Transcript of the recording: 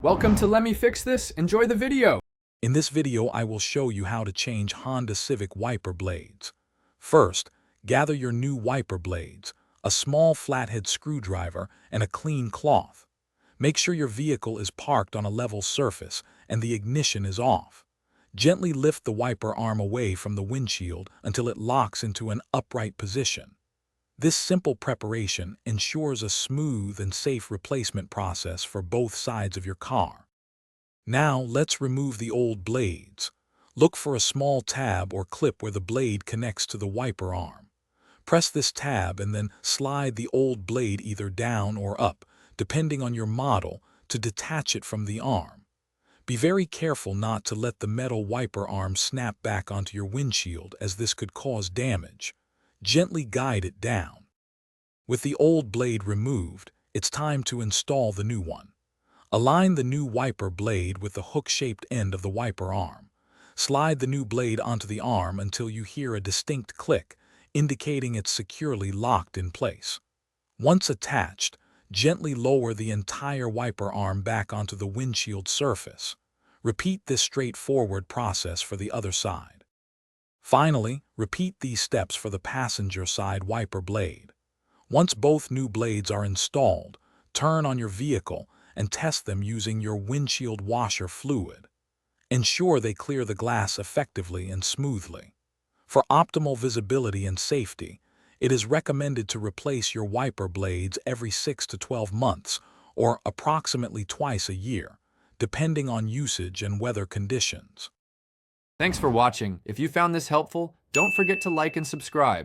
Welcome to Let Me Fix This. Enjoy the video. In this video, I will show you how to change Honda Civic wiper blades. First, gather your new wiper blades, a small flathead screwdriver, and a clean cloth. Make sure your vehicle is parked on a level surface and the ignition is off. Gently lift the wiper arm away from the windshield until it locks into an upright position. This simple preparation ensures a smooth and safe replacement process for both sides of your car. Now let's remove the old blades. Look for a small tab or clip where the blade connects to the wiper arm. Press this tab and then slide the old blade either down or up, depending on your model, to detach it from the arm. Be very careful not to let the metal wiper arm snap back onto your windshield, as this could cause damage. Gently guide it down. With the old blade removed, it's time to install the new one. Align the new wiper blade with the hook-shaped end of the wiper arm. Slide the new blade onto the arm until you hear a distinct click, indicating it's securely locked in place. Once attached, gently lower the entire wiper arm back onto the windshield surface. Repeat this straightforward process for the other side. Finally, repeat these steps for the passenger side wiper blade. Once both new blades are installed, turn on your vehicle and test them using your windshield washer fluid. Ensure they clear the glass effectively and smoothly. For optimal visibility and safety, it is recommended to replace your wiper blades every 6 to 12 months, or approximately twice a year, depending on usage and weather conditions. Thanks for watching. If you found this helpful, don't forget to like and subscribe.